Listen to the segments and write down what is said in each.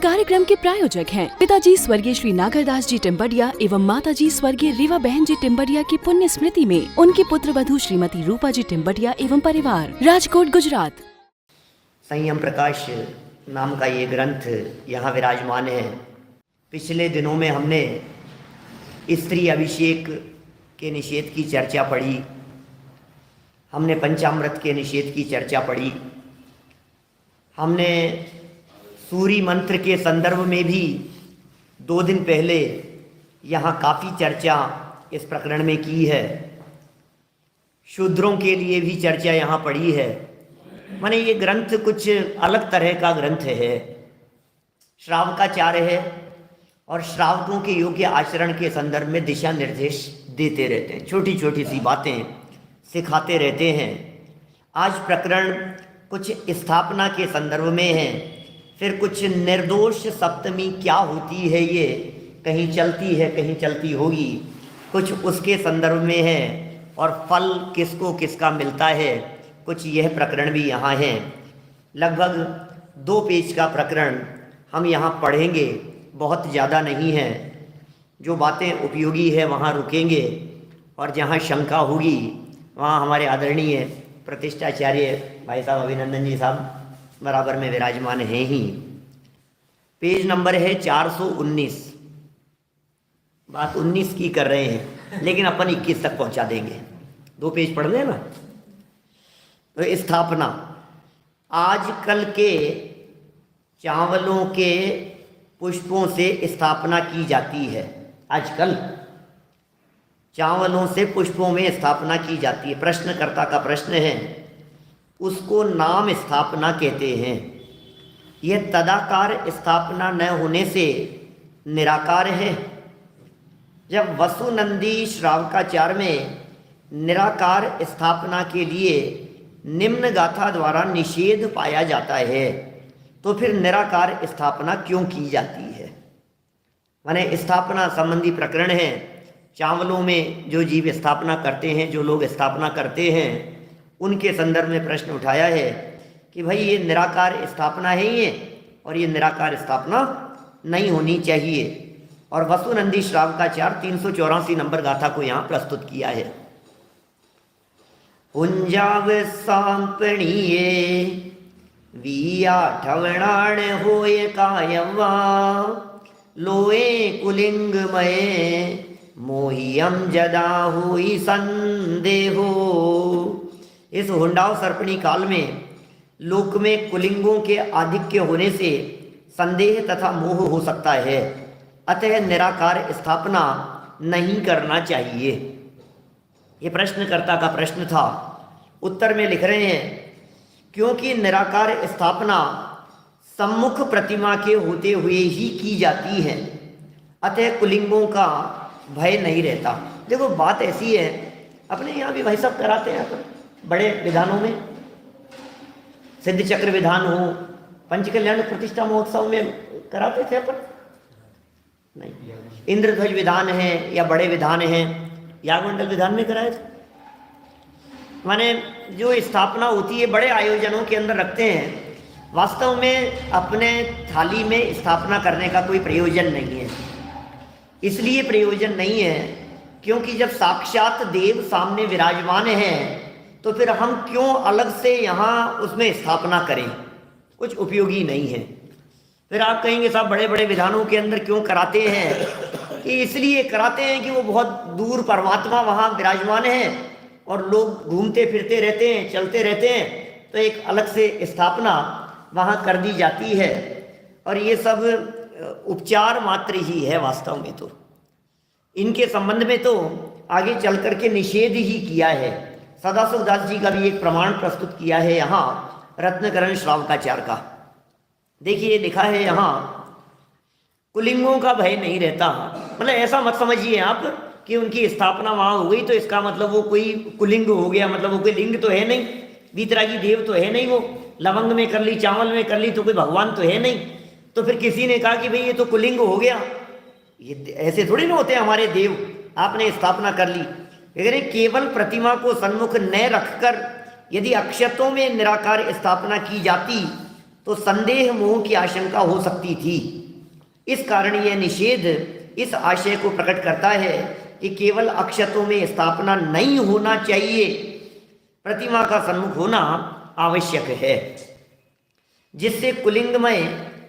कार्यक्रम के प्रायोजक हैं पिताजी स्वर्गीय श्री नागरदास जी टिम्बडिया एवं माताजी स्वर्गीय रीवा बहन जी टिम्बडिया की पुण्य स्मृति में उनकी पुत्र वधू श्रीमती रूपा जी टिम्बडिया एवं परिवार, राजकोट, गुजरात। संयम प्रकाश नाम का ये ग्रंथ यहाँ विराजमान है। पिछले दिनों में हमने स्त्री अभिषेक के निषेध की चर्चा पढ़ी, हमने पंचामृत के निषेध की चर्चा पढ़ी, हमने सूर्य मंत्र के संदर्भ में भी 2 दिन पहले यहाँ काफ़ी चर्चा इस प्रकरण में की है। शूद्रों के लिए भी चर्चा यहाँ पड़ी है। माने ये ग्रंथ कुछ अलग तरह का ग्रंथ है, श्रावकाचार्य है और श्रावकों के योग्य आचरण के संदर्भ में दिशा निर्देश देते रहते हैं, छोटी छोटी सी बातें सिखाते रहते हैं। आज प्रकरण कुछ स्थापना के संदर्भ में है, फिर कुछ निर्दोष सप्तमी क्या होती है, ये कहीं चलती है कहीं चलती होगी, कुछ उसके संदर्भ में है, और फल किसको किसका मिलता है, कुछ यह प्रकरण भी यहाँ है। लगभग 2 पेज का प्रकरण हम यहाँ पढ़ेंगे, बहुत ज़्यादा नहीं है। जो बातें उपयोगी है वहाँ रुकेंगे और जहाँ शंका होगी वहाँ हमारे आदरणीय प्रतिष्ठाचार्य भाई साहब अभिनंदन जी साहब बराबर में विराजमान हैं ही। पेज नंबर है 419। बात 19 की कर रहे हैं लेकिन अपन 21 तक पहुंचा देंगे। 2 पेज पढ़ लेना। तो स्थापना, आजकल के चावलों के पुष्पों से स्थापना की जाती है। आजकल चावलों से पुष्पों में स्थापना की जाती है। प्रश्नकर्ता का प्रश्न है, उसको नाम स्थापना कहते हैं। यह तदाकार स्थापना न होने से निराकार है। जब वसुनंदी श्रावकाचार में निराकार स्थापना के लिए निम्न गाथा द्वारा निषेध पाया जाता है, तो फिर निराकार स्थापना क्यों की जाती है? माने स्थापना संबंधी प्रकरण है। चावलों में जो जीव स्थापना करते हैं, जो लोग स्थापना करते हैं, उनके संदर्भ में प्रश्न उठाया है कि भाई ये निराकार स्थापना है ये, और ये निराकार स्थापना नहीं होनी चाहिए। और वसुनंदी श्रावकाचार 384 नंबर गाथा को यहाँ प्रस्तुत किया है। हुंजाव सांपणीये विया ठवणाण होय कायवा लोए कुलिंगमये मोहियम जदा हुई संदेहो। इस हुंडाव सर्पणी काल में लोक में कुलिंगों के आधिक्य होने से संदेह तथा मोह हो सकता है, अतः निराकार स्थापना नहीं करना चाहिए। ये प्रश्नकर्ता का प्रश्न था। उत्तर में लिख रहे हैं, क्योंकि निराकार स्थापना सम्मुख प्रतिमा के होते हुए ही की जाती है, अतः कुलिंगों का भय नहीं रहता। देखो बात ऐसी है, अपने यहाँ भी भाई साहब कराते हैं अपन बड़े विधानों में, सिद्ध चक्र विधान हो, पंचकल्याण प्रतिष्ठा महोत्सव में कराते थे अपन नहीं। इंद्रध्वज विधान है या बड़े विधान हैं, यागमंडल विधान में कराए थे। माने जो स्थापना होती है बड़े आयोजनों के अंदर रखते हैं, वास्तव में अपने थाली में स्थापना करने का कोई प्रयोजन नहीं है। इसलिए प्रयोजन नहीं है क्योंकि जब साक्षात देव सामने विराजमान हैं, तो फिर हम क्यों अलग से यहाँ उसमें स्थापना करें, कुछ उपयोगी नहीं है। फिर आप कहेंगे साहब बड़े बड़े विधानों के अंदर क्यों कराते हैं, कि इसलिए कराते हैं कि वो बहुत दूर परमात्मा वहाँ विराजमान है और लोग घूमते फिरते रहते हैं, चलते रहते हैं, तो एक अलग से स्थापना वहाँ कर दी जाती है। और ये सब उपचार मात्र ही है वास्तव में। तो इनके संबंध में तो आगे चल करके निषेध ही किया है। सदाशिव दास जी का भी एक प्रमाण प्रस्तुत किया है यहाँ रत्नकरण श्रावकाचार का। देखिए लिखा है यहाँ, कुलिंगों का भय नहीं रहता। मतलब ऐसा मत समझिए आप कि उनकी स्थापना वहाँ हो गई तो इसका मतलब वो कोई कुलिंग हो गया, मतलब वो कोई लिंग तो है नहीं, वीतरागी देव तो है नहीं, वो लवंग में कर ली, चावल में कर ली, तो कोई भगवान तो है नहीं। तो फिर किसी ने कहा कि भाई ये तो कुलिंग हो गया। ये ऐसे थोड़ी ना होते हैं हमारे देव, आपने स्थापना कर ली। अगर केवल प्रतिमा को सन्मुख न रखकर यदि अक्षतों में निराकार स्थापना की जाती तो संदेह मोह की आशंका हो सकती थी। इस कारण यह निषेध इस आशय को प्रकट करता है कि केवल अक्षतों में स्थापना नहीं होना चाहिए, प्रतिमा का सन्मुख होना आवश्यक है, जिससे कुलिंगमय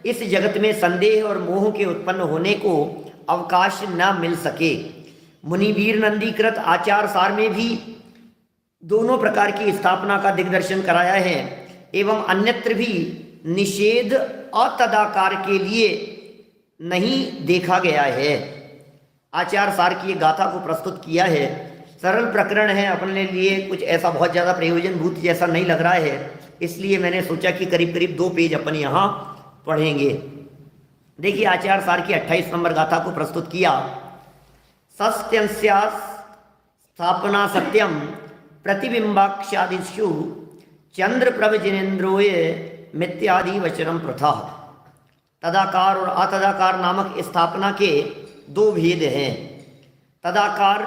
इस जगत में संदेह और मोह के उत्पन्न होने को अवकाश न मिल सके। मुनिवीर नंदीकृत आचार सार में भी दोनों प्रकार की स्थापना का दिग्दर्शन कराया है एवं अन्यत्र भी निषेध अतदाकार के लिए नहीं देखा गया है। आचार सार की गाथा को प्रस्तुत किया है। सरल प्रकरण है, अपने लिए कुछ ऐसा बहुत ज़्यादा प्रयोजनभूत जैसा नहीं लग रहा है, इसलिए मैंने सोचा कि करीब करीब 2 पेज अपन यहाँ पढ़ेंगे। देखिए, आचार सार की 28 नंबर गाथा को प्रस्तुत किया। सस्त्यंस्या स्थापना सत्यम प्रतिबिंबाक्षादिषु चंद्र प्रभ जिनेन्द्रोय मित्यादि वचनम प्रथा। तदाकार और अतदाकार नामक स्थापना के 2 भेद हैं। तदाकार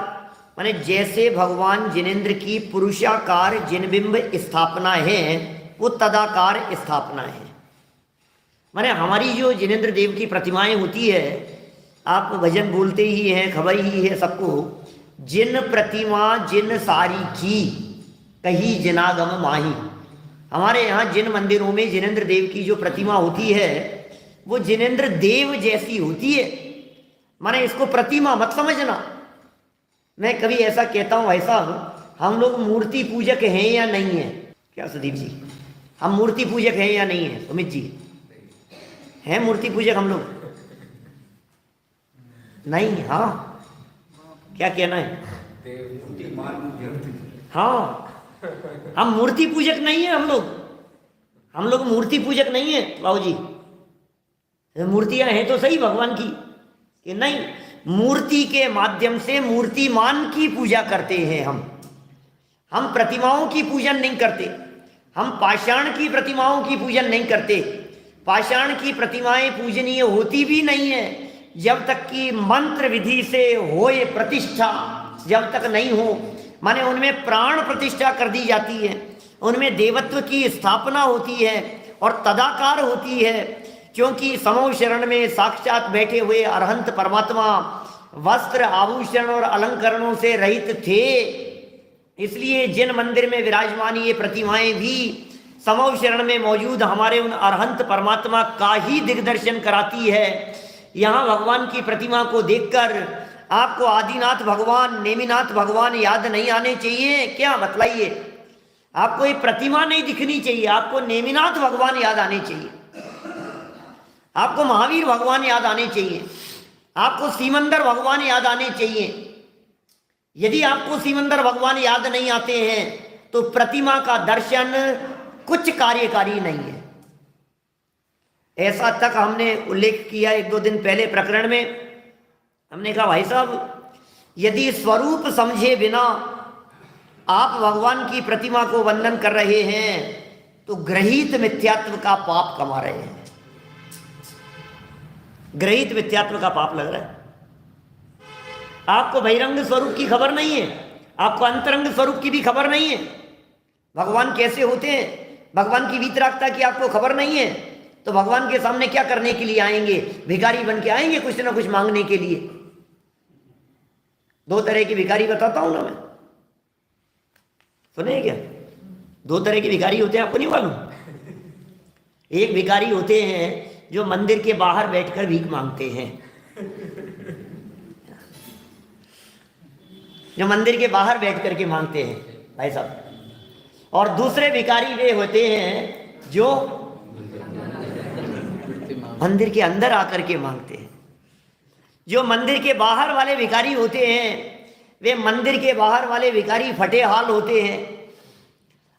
माने जैसे भगवान जिनेन्द्र की पुरुषाकार जिनबिंब स्थापना है वो तदाकार स्थापना है। माने हमारी जो जिनेन्द्र देव की प्रतिमाएं होती है, आप भजन बोलते ही हैं, खबर ही है सबको, जिन प्रतिमा जिन सारी की कही जिनागम माही। हमारे यहाँ जिन मंदिरों में जिनेन्द्र देव की जो प्रतिमा होती है वो जिनेन्द्र देव जैसी होती है। माने इसको प्रतिमा मत समझना। मैं कभी ऐसा कहता हूँ, भाई साहब हम लोग मूर्ति पूजक हैं या नहीं है? क्या सुदीप जी, हम मूर्ति पूजक हैं या नहीं है? सुमित जी, हैं मूर्ति पूजक हम लोग? नहीं? हाँ, क्या कहना है? हाँ, हम मूर्ति पूजक नहीं है। हम लोग मूर्ति पूजक नहीं है बाबू जी। मूर्तियां हैं तो सही भगवान की, कि नहीं, मूर्ति के माध्यम से मूर्तिमान की पूजा करते हैं हम प्रतिमाओं की पूजन नहीं करते। हम पाषाण की प्रतिमाओं की पूजन नहीं करते। पाषाण की प्रतिमाएं पूजनीय होती भी नहीं है जब तक कि मंत्र विधि से होए प्रतिष्ठा जब तक नहीं हो। माने उनमें प्राण प्रतिष्ठा कर दी जाती है, उनमें देवत्व की स्थापना होती है और तदाकार होती है, क्योंकि समो शरण में साक्षात बैठे हुए अरहंत परमात्मा वस्त्र आभूषण और अलंकरणों से रहित थे। इसलिए जिन मंदिर में विराजमान ये प्रतिमाएं भी समो शरण में मौजूद हमारे उन अरहंत परमात्मा का ही दिग्दर्शन कराती है। यहाँ भगवान की प्रतिमा को देखकर आपको आदिनाथ भगवान, नेमिनाथ भगवान याद नहीं आने चाहिए क्या? बतलाइए। आपको ये प्रतिमा नहीं दिखनी चाहिए, आपको नेमिनाथ भगवान याद आने चाहिए, आपको महावीर भगवान याद आने चाहिए, आपको सीमंदर भगवान याद आने चाहिए। यदि आपको सीमंदर भगवान याद नहीं आते हैं तो प्रतिमा का दर्शन कुछ कार्यकारी नहीं है। ऐसा तक हमने उल्लेख किया 1-2 दिन पहले प्रकरण में। हमने कहा भाई साहब, यदि स्वरूप समझे बिना आप भगवान की प्रतिमा को वंदन कर रहे हैं तो ग्रहित मिथ्यात्व का पाप कमा रहे हैं। ग्रहित मिथ्यात्व का पाप लग रहा है। आपको बहिरंग स्वरूप की खबर नहीं है, आपको अंतरंग स्वरूप की भी खबर नहीं है। भगवान कैसे होते हैं, भगवान की वीतरागता की आपको खबर नहीं है, तो भगवान के सामने क्या करने के लिए आएंगे? भिखारी बन के आएंगे कुछ ना कुछ मांगने के लिए। 2 तरह के भिखारी बताता हूं ना मैं, सुने क्या? 2 तरह के भिखारी होते हैं, आपको नहीं मालूम? एक भिखारी होते हैं जो मंदिर के बाहर बैठकर भीख मांगते हैं, जो मंदिर के बाहर बैठ करके मांगते हैं भाई साहब। और दूसरे भिखारी वे होते हैं जो मंदिर के अंदर आकर के मांगते हैं। जो मंदिर के बाहर वाले भिखारी होते हैं वे मंदिर के बाहर वाले भिखारी फटे हाल होते हैं।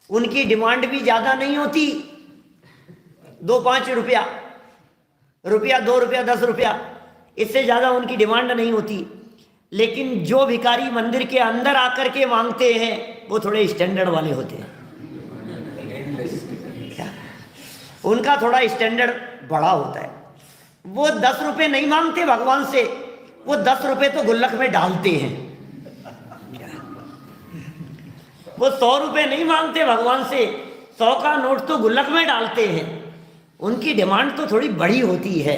उनकी डिमांड भी ज़्यादा नहीं होती, 2-5 रुपया, 2 रुपया 10 रुपया, इससे ज़्यादा उनकी डिमांड नहीं होती। लेकिन जो भिखारी मंदिर के अंदर आकर के मांगते हैं वो थोड़े स्टैंडर्ड वाले होते हैं। उनका थोड़ा स्टैंडर्ड बड़ा होता है। वो 10 रुपये नहीं मांगते भगवान से, वो 10 रुपये तो गुल्लक में डालते हैं। वो 100 रुपये नहीं मांगते भगवान से, 100 का नोट तो गुल्लक में डालते हैं। उनकी डिमांड तो थोड़ी बड़ी होती है।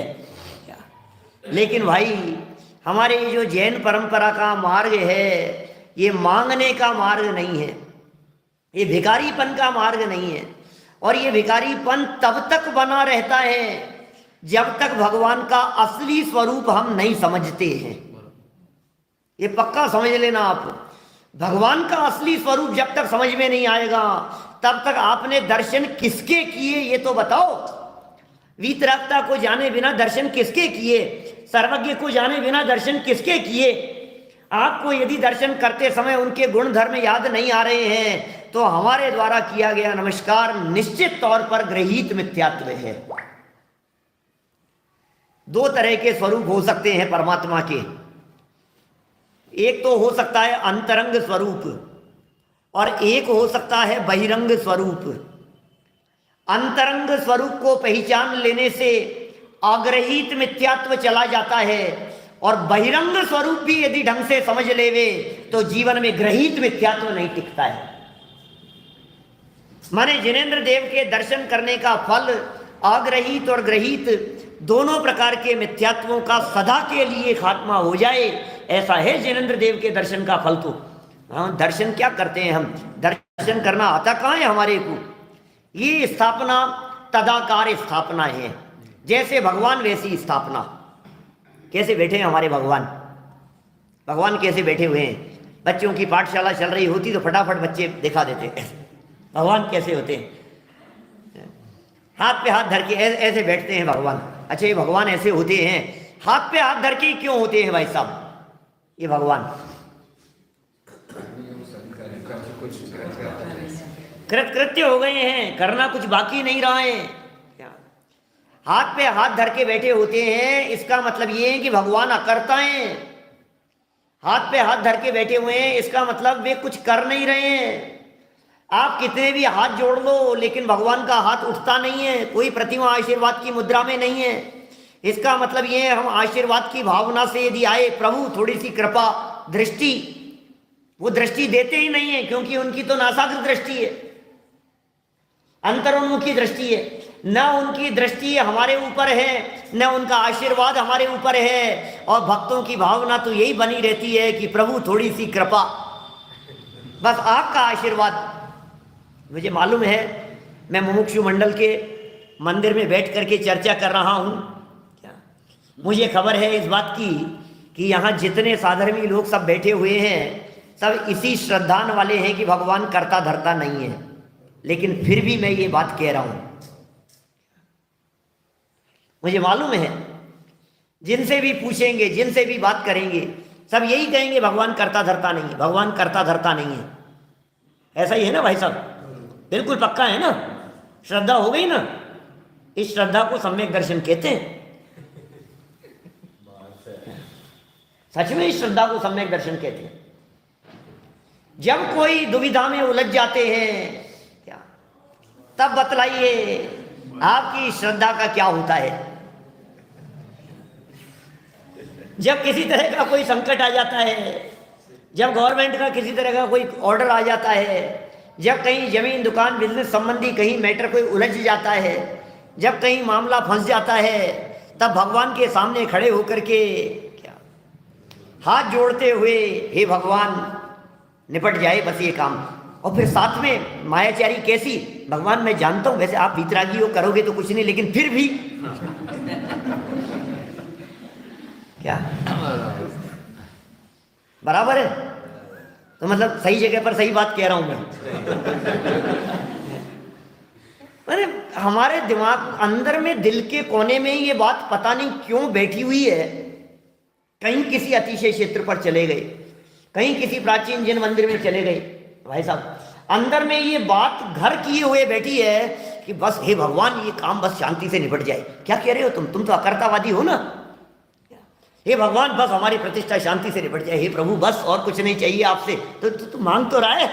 लेकिन भाई हमारे ये जो जैन परंपरा का मार्ग है, ये मांगने का मार्ग नहीं है, ये भिखारीपन का मार्ग नहीं है। और ये भिखारीपन तब तक बना रहता है जब तक भगवान का असली स्वरूप हम नहीं समझते हैं। ये पक्का समझ लेना आप, भगवान का असली स्वरूप जब तक समझ में नहीं आएगा तब तक आपने दर्शन किसके किए ये तो बताओ। वीतरागता को जाने बिना दर्शन किसके किए, सर्वज्ञ को जाने बिना दर्शन किसके किए। आपको यदि दर्शन करते समय उनके गुण धर्म याद नहीं आ रहे हैं तो हमारे द्वारा किया गया नमस्कार निश्चित तौर पर गृहीत मिथ्यात्व है। दो तरह के स्वरूप हो सकते हैं परमात्मा के, एक तो हो सकता है अंतरंग स्वरूप और एक हो सकता है बहिरंग स्वरूप। अंतरंग स्वरूप को पहचान लेने से अग्रहीत मिथ्यात्व चला जाता है और बहिरंग स्वरूप भी यदि ढंग से समझ लेवे तो जीवन में ग्रहीत मिथ्यात्व नहीं टिकता है। माने जिनेंद्र देव के दर्शन करने का फल अग्रहीत और ग्रहीत दोनों प्रकार के मिथ्यात्वों का सदा के लिए खात्मा हो जाए, ऐसा है जिनेंद्र देव के दर्शन का फल। तो हाँ, दर्शन क्या करते हैं हम, दर्शन करना आता कहाँ है हमारे को। ये स्थापना तदाकार स्थापना है, जैसे भगवान वैसी स्थापना। कैसे बैठे हैं हमारे भगवान, भगवान कैसे बैठे हुए हैं। बच्चों की पाठशाला चल रही होती तो फटाफट बच्चे दिखा देते भगवान कैसे होते हैं। हाथ पे हाथ धर के ऐसे बैठते हैं भगवान। अच्छा, ये भगवान ऐसे होते हैं, हाथ पे हाथ धर के क्यों होते हैं भाई साहब ये भगवान। कृत्य हो गए हैं, करना कुछ बाकी नहीं रहा है। हाथ पे हाथ धर के बैठे होते हैं, इसका मतलब ये है कि भगवान अकर्ता हैं। हाथ पे हाथ धर के बैठे हुए हैं, इसका मतलब वे कुछ कर नहीं रहे हैं। आप कितने भी हाथ जोड़ लो लेकिन भगवान का हाथ उठता नहीं है, कोई प्रतिमा आशीर्वाद की मुद्रा में नहीं है। इसका मतलब ये है हम आशीर्वाद की भावना से यदि आए, प्रभु थोड़ी सी कृपा दृष्टि, वो दृष्टि देते ही नहीं है क्योंकि उनकी तो नासाग्र दृष्टि है, अंतरोन्मुखी दृष्टि है। न उनकी दृष्टि हमारे ऊपर है, न उनका आशीर्वाद हमारे ऊपर है। और भक्तों की भावना तो यही बनी रहती है कि प्रभु थोड़ी सी कृपा, बस आपका आशीर्वाद। मुझे मालूम है, मैं मुमुक्षु मंडल के मंदिर में बैठ करके चर्चा कर रहा हूँ, मुझे खबर है इस बात की कि यहाँ जितने साधर्मी लोग सब बैठे हुए हैं सब इसी श्रद्धान वाले हैं कि भगवान करता धरता नहीं है। लेकिन फिर भी मैं ये बात कह रहा हूँ, मुझे मालूम है जिनसे भी पूछेंगे, जिनसे भी बात करेंगे, सब यही कहेंगे भगवान करता धरता नहीं है, भगवान करता धरता नहीं है। ऐसा ही है ना भाई साहब, बिल्कुल पक्का है ना, श्रद्धा हो गई ना। इस श्रद्धा को सम्यक दर्शन कहते हैं। सच में इस श्रद्धा को सम्यक दर्शन कहते हैं। जब कोई दुविधा में उलझ जाते हैं क्या, तब बतलाइए आपकी श्रद्धा का क्या होता है। जब किसी तरह का कोई संकट आ जाता है, जब गवर्नमेंट का किसी तरह का कोई ऑर्डर आ जाता है, जब कहीं जमीन दुकान बिजनेस संबंधी कहीं मैटर कोई उलझ जाता है, जब कहीं मामला फंस जाता है, तब भगवान के सामने खड़े होकर के क्या हाथ जोड़ते हुए, हे भगवान निपट जाए बस ये काम। और फिर साथ में मायाचारी कैसी, भगवान मैं जानता हूं वैसे आप वीतरागी हो, करोगे तो कुछ नहीं, लेकिन फिर भी क्या बराबर है। तो मतलब सही जगह पर सही बात कह रहा हूं मैं। अरे हमारे दिमाग अंदर में दिल के कोने में ये बात पता नहीं क्यों बैठी हुई है। कहीं किसी अतिशय क्षेत्र पर चले गए, कहीं किसी प्राचीन जिन मंदिर में चले गए, भाई साहब अंदर में ये बात घर किए हुए बैठी है कि बस हे भगवान ये काम बस शांति से निपट जाए। क्या कह रहे हो तुम तो अकर्तावादी हो ना। हे भगवान बस हमारी प्रतिष्ठा शांति से निपट जाए, हे प्रभु बस और कुछ नहीं चाहिए आपसे। तो मांग तो रहा है।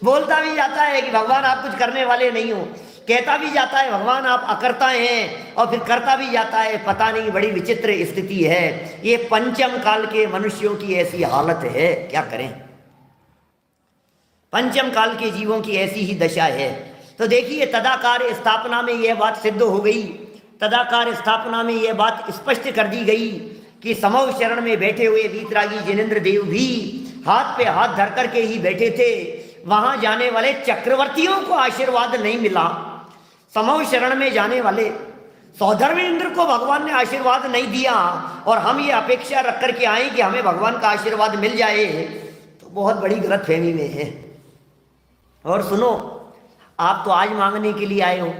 बोलता भी जाता है कि भगवान आप कुछ करने वाले नहीं हो, कहता भी जाता है भगवान आप अकर्ता हैं, और फिर करता भी जाता है। पता नहीं बड़ी विचित्र स्थिति है। ये पंचम काल के मनुष्यों की ऐसी हालत है, क्या करें। पंचम काल के जीवों की ऐसी ही दशा है। तो देखिए तदाकार स्थापना में यह बात सिद्ध हो गई, तदाकार स्थापना में यह बात स्पष्ट कर दी गई कि समूह शरण में बैठे हुए वीतरागी जिनेंद्र देव भी हाथ पे हाथ धर करके ही बैठे थे। वहां जाने वाले चक्रवर्तियों को आशीर्वाद नहीं मिला, समूह शरण में जाने वाले सौधर्मेंद्र को भगवान ने आशीर्वाद नहीं दिया, और हम ये अपेक्षा रख करके आए कि हमें भगवान का आशीर्वाद मिल जाए, तो बहुत बड़ी गलतफहमी में है। और सुनो, आप तो आज मांगने के लिए आए हो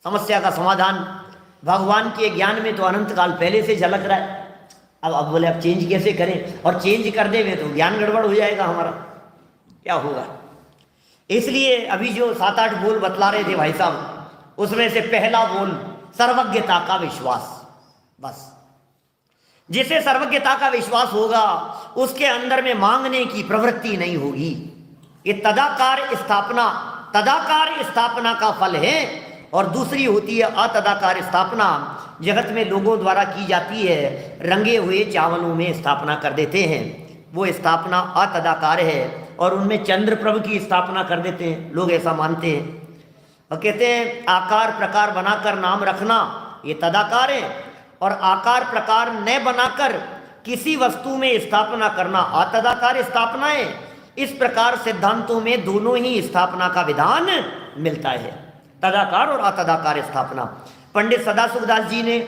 समस्या का समाधान, भगवान के ज्ञान में तो अनंत काल पहले से झलक रहा है। अब बोले अब चेंज कैसे करें, और चेंज कर देंगे तो ज्ञान गड़बड़ हो जाएगा हमारा, क्या होगा। इसलिए अभी जो 7-8 बोल बतला रहे थे भाई साहब, उसमें से पहला बोल सर्वज्ञता का विश्वास। बस जिसे सर्वज्ञता का विश्वास होगा उसके अंदर में मांगने की प्रवृत्ति नहीं होगी। ये तदाकार स्थापना का फल है, और दूसरी होती है अतदाकार स्थापना, जगत में लोगों द्वारा की जाती है, रंगे हुए चावलों में स्थापना कर देते हैं, वो स्थापना अतदाकार है, और उनमें चंद्र प्रभु की स्थापना कर देते हैं, लोग ऐसा मानते हैं, और कहते हैं आकार प्रकार बनाकर नाम रखना ये तदाकार है, और आकार प्रकार न बनाकर किसी वस्तु में स्थापना करना अतदाकार स्थापना है। इस प्रकार सिद्धांतों में दोनों ही स्थापना का विधान मिलता है, तदाकार और अतदाकार स्थापना। पंडित सदाशिवदास जी ने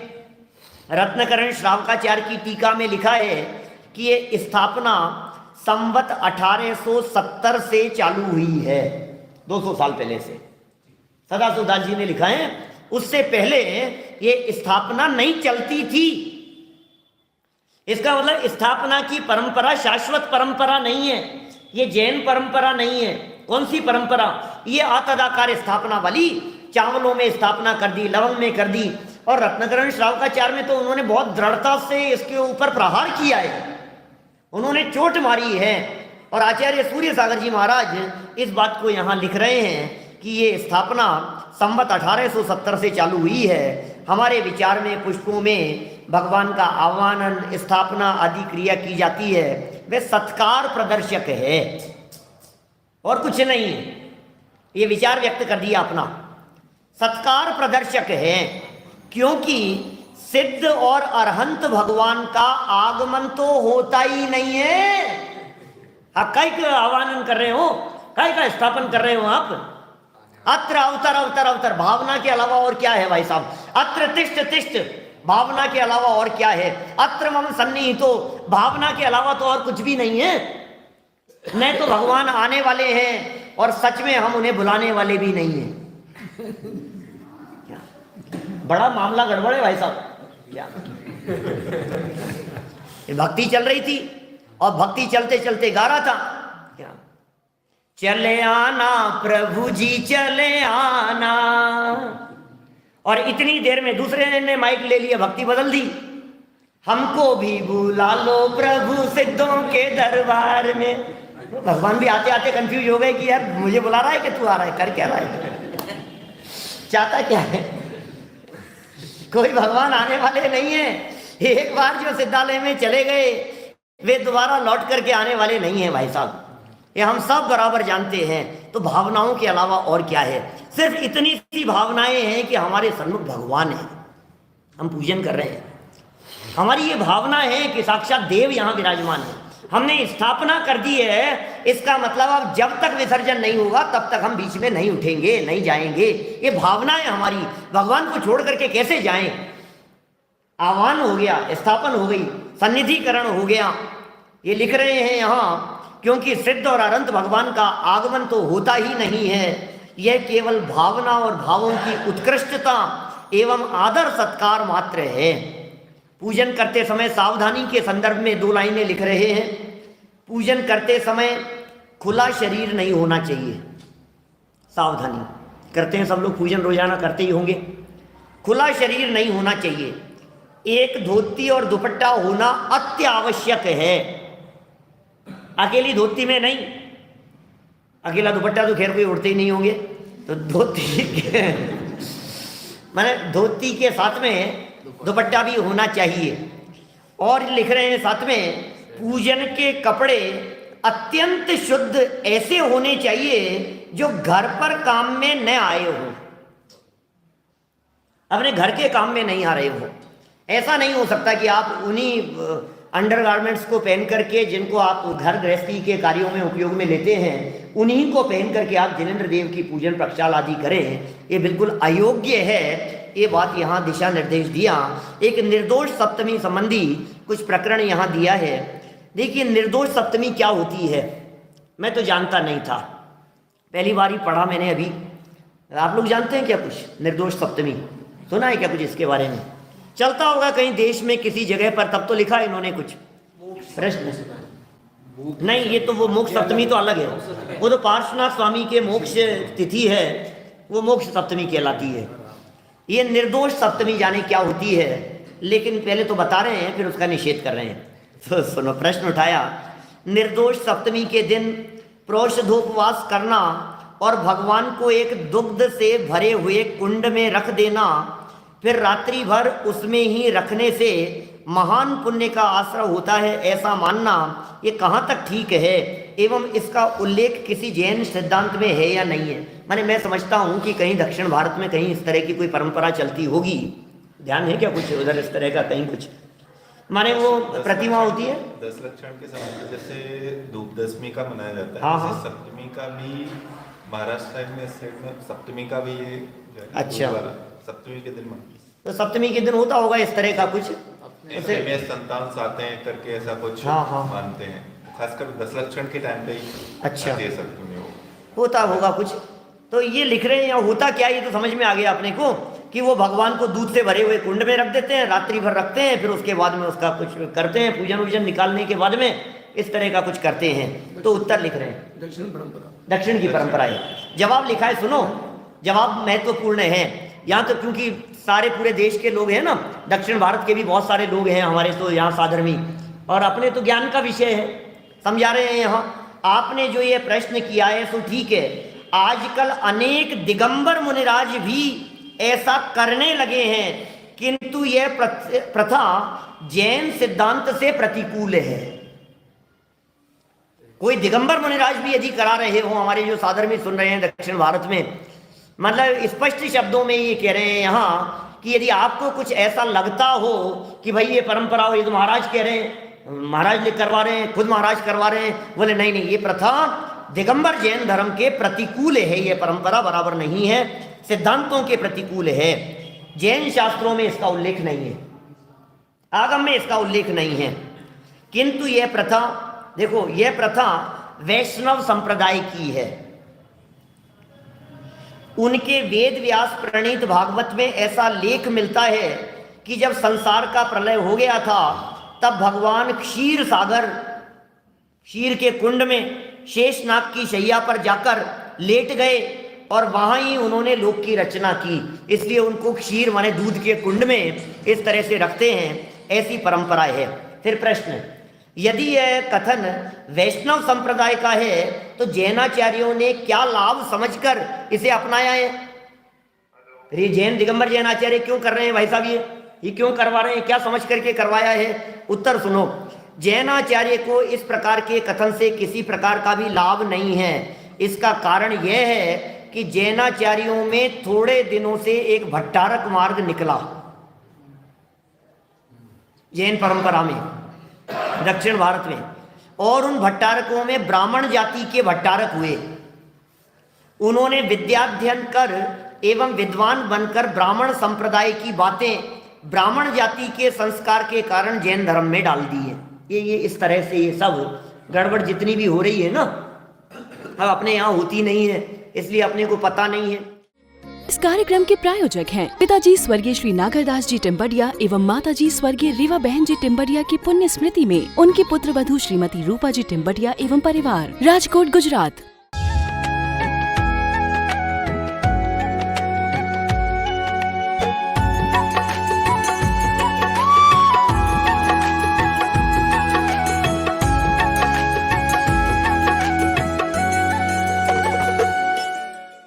रत्नकरण श्रावकाचार्य की टीका में लिखा है कि ये स्थापना संवत 1870 से चालू हुई है, 200 साल पहले से सदाशिवदास जी ने लिखा है। उससे पहले ये स्थापना नहीं चलती थी। इसका मतलब स्थापना की परंपरा शाश्वत परंपरा नहीं है, ये जैन परंपरा नहीं है। कौन सी परंपरा? ये अतदाकार स्थापना वाली, चावलों में स्थापना कर दी, लवंग में कर दी, और रत्नकरण श्रावकाचार्य में तो उन्होंने बहुत दृढ़ता से इसके ऊपर प्रहार किया है, उन्होंने चोट मारी है। और आचार्य सूर्य सागर जी महाराज इस बात को यहाँ लिख रहे हैं कि ये स्थापना संवत 1870 से चालू हुई है। हमारे विचार में पुष्पों में भगवान का आह्वान, स्थापना आदि क्रिया की जाती है, वे सत्कार प्रदर्शक है और कुछ नहीं। ये विचार व्यक्त कर दिया अपना, सत्कार प्रदर्शक है, क्योंकि सिद्ध और अरहंत भगवान का आगमन तो होता ही नहीं है। काय का आह्वान कर रहे हो, काय का स्थापन कर रहे हो आप? अत्र अवतर अवतर अवतर, भावना के अलावा और क्या है भाई साहब? अत्र तिष्ठ तिष्ठ, भावना के अलावा और क्या है? अत्र मम सन्निहितो, भावना के अलावा तो और कुछ भी नहीं है। नहीं तो भगवान आने वाले हैं और सच में हम उन्हें बुलाने वाले भी नहीं हैं। बड़ा मामला गड़बड़ है भाई साहब। क्या भक्ति चल रही थी और भक्ति चलते चलते गा रहा था, क्या चले आना प्रभु जी चले आना, और इतनी देर में दूसरे ने माइक ले लिया, भक्ति बदल दी, हमको भी बुला लो प्रभु सिद्धों के दरबार में। भगवान भी आते आते कंफ्यूज हो गए कि यार मुझे बुला रहा है कि तू आ रहा है, कर क्या रहा है, चाहता क्या है? कोई भगवान आने वाले नहीं है। एक बार जो सिद्धालय में चले गए वे दोबारा लौट करके आने वाले नहीं है भाई साहब, ये हम सब बराबर जानते हैं। तो भावनाओं के अलावा और क्या है? सिर्फ इतनी सी भावनाएं हैं कि हमारे सन्मुख भगवान है, हम पूजन कर रहे हैं। हमारी ये भावना है कि साक्षात देव यहाँ विराजमान है, हमने स्थापना कर दी है। इसका मतलब अब जब तक विसर्जन नहीं होगा तब तक हम बीच में नहीं उठेंगे, नहीं जाएंगे। ये भावना है हमारी, भगवान को छोड़ करके कैसे जाएं? आह्वान हो गया, स्थापन हो गई, सन्निधिकरण हो गया। ये लिख रहे हैं यहाँ, क्योंकि सिद्ध और अनंत भगवान का आगमन तो होता ही नहीं है, यह केवल भावना और भावों की उत्कृष्टता एवं आदर सत्कार मात्र है। पूजन करते समय सावधानी के संदर्भ में 2 लाइनें लिख रहे हैं। पूजन करते समय खुला शरीर नहीं होना चाहिए, सावधानी करते हैं सब लोग, पूजन रोजाना करते ही होंगे। खुला शरीर नहीं होना चाहिए, एक धोती और दुपट्टा होना अति आवश्यक है। अकेली धोती में नहीं, अकेला दुपट्टा तो खैर कोई उड़ते ही नहीं होंगे, तो धोती के माने धोती के साथ में दुपट्टा भी होना चाहिए। और लिख रहे हैं साथ में पूजन के कपड़े अत्यंत शुद्ध ऐसे होने चाहिए जो घर पर काम में न आए हो, अपने घर के काम में नहीं आ रहे हो। ऐसा नहीं हो सकता कि आप उन्हीं अंडरगारमेंट्स को पहन करके, जिनको आप घर गृहस्थी के कार्यों में उपयोग में लेते हैं, उन्हीं को पहन करके आप जिनेंद्र देव की पूजन प्रक्षाल आदि करें। ये बिल्कुल अयोग्य है। ये बात यहाँ दिशा निर्देश दिया। एक निर्दोष सप्तमी संबंधी कुछ प्रकरण यहाँ दिया है। देखिए, निर्दोष सप्तमी क्या होती है, मैं तो जानता नहीं था, पहली बार ही पढ़ा मैंने अभी। आप लोग जानते हैं क्या कुछ निर्दोष सप्तमी, सुना है क्या कुछ इसके बारे में? चलता होगा कहीं देश में किसी जगह पर, तब तो लिखा है इन्होंने कुछ प्रश्न। नहीं, ये तो वो मोक्ष सप्तमी तो अलग है, वो तो पार्श्वनाथ स्वामी के मोक्ष तिथि है, वो मोक्ष सप्तमी कहलाती है। ये निर्दोष सप्तमी जाने क्या होती है, लेकिन पहले तो बता रहे हैं फिर उसका निषेध कर रहे हैं। तो सुनो, प्रश्न उठाया, निर्दोष सप्तमी के दिन प्रोषधोपवास करना और भगवान को एक दुग्ध से भरे हुए कुंड में रख देना, फिर रात्रि भर उसमें ही रखने से महान पुण्य का आश्रय होता है, ऐसा मानना ये कहाँ तक ठीक है एवं इसका उल्लेख किसी जैन सिद्धांत में है या नहीं है? माने मैं समझता हूँ कि कहीं दक्षिण भारत में कहीं इस तरह की कोई परंपरा चलती होगी, ध्यान है क्या कुछ उधर इस तरह का कहीं कुछ? माने वो प्रतिमा होती है 10 लक्षण के समय जैसे धूप दशमी का मनाया जाता है। हाँ, हाँ। सप्तमी का भी महाराष्ट्र साइड में, इस साइड में सप्तमी का भी ये अच्छा, सप्तमी के दिन तो सप्तमी के दिन होता होगा इस तरह का कुछ, में संतान साते हैं करके ऐसा कुछ हाँ, हाँ। मानते हैं, खासकर 10 लक्षण के टाइम पे ही। अच्छा, सप्तमी होता होगा कुछ। तो ये लिख रहे हैं यहाँ होता क्या, ये तो समझ में आ गया अपने को कि वो भगवान को दूध से भरे हुए कुंड में रख देते हैं, रात्रि भर रखते हैं, फिर उसके बाद में उसका कुछ करते हैं, पूजन वूजन निकालने के बाद में इस तरह का कुछ करते हैं। तो उत्तर लिख रहे हैं दक्षिण की परंपरा है। जवाब लिखा है, सुनो, जवाब महत्वपूर्ण है यहाँ तो, क्योंकि सारे पूरे देश के लोग हैं ना, दक्षिण भारत के भी बहुत सारे लोग हैं हमारे तो यहाँ साधर्मी, और अपने तो ज्ञान का विषय है, समझा रहे हैं यहाँ। आपने जो ये प्रश्न किया है सो ठीक है, आजकल अनेक दिगंबर मुनिराज भी ऐसा करने लगे हैं, किंतु यह प्रथा जैन सिद्धांत से प्रतिकूल है। कोई दिगंबर मुनिराज भी यदि करा रहे हो, हमारे जो साधर्मी सुन रहे हैं दक्षिण भारत में, मतलब स्पष्ट शब्दों में ये कह रहे हैं यहाँ कि यदि आपको कुछ ऐसा लगता हो कि भाई ये परंपरा हो, ये तो महाराज कह रहे हैं, महाराज करवा रहे हैं, खुद महाराज करवा रहे हैं, बोले नहीं नहीं, ये प्रथा दिगंबर जैन धर्म के प्रतिकूल है, ये परंपरा बराबर नहीं है, सिद्धांतों के प्रतिकूल है। जैन शास्त्रों में इसका उल्लेख नहीं है, आगम में इसका उल्लेख नहीं है। किंतु यह प्रथा, देखो, यह प्रथा वैष्णव संप्रदाय की है। उनके वेद व्यास प्रणीत भागवत में ऐसा लेख मिलता है कि जब संसार का प्रलय हो गया था, तब भगवान क्षीर सागर, क्षीर के कुंड में शेषनाग की शैया पर जाकर लेट गए और वहां ही उन्होंने लोक की रचना की, इसलिए उनको क्षीर माने दूध के कुंड में इस तरह से रखते हैं, ऐसी परंपरा है। फिर प्रश्न, यदि यह कथन वैष्णव संप्रदाय का है तो जैनाचार्यों ने क्या लाभ समझकर इसे अपनाया है? ये जैन दिगंबर जैनाचार्य क्यों कर रहे हैं भाई साहब, ये क्यों करवा रहे हैं, क्या समझ करके करवाया है? उत्तर सुनो, जैनाचार्य को इस प्रकार के कथन से किसी प्रकार का भी लाभ नहीं है। इसका कारण यह है कि जैनाचार्यों में थोड़े दिनों से एक भट्टारक मार्ग निकला जैन परंपरा में, दक्षिण भारत में, और उन भट्टारकों में ब्राह्मण जाति के भट्टारक हुए। उन्होंने विद्याध्ययन कर एवं विद्वान बनकर ब्राह्मण संप्रदाय की बातें ब्राह्मण जाति के संस्कार के कारण जैन धर्म में डाल दी है। ये इस तरह से ये सब गड़बड़ जितनी भी हो रही है ना, अब अपने यहाँ होती नहीं है, इसलिए अपने को पता नहीं है। इस कार्यक्रम के प्रायोजक हैं पिताजी स्वर्गीय श्री नागरदास जी टिम्बडिया एवं माताजी स्वर्गीय रीवा बहन जी टिम्बडिया की पुण्य स्मृति में उनकी पुत्र वधू श्रीमती रूपा जी टिम्बडिया एवं परिवार, राजकोट, गुजरात।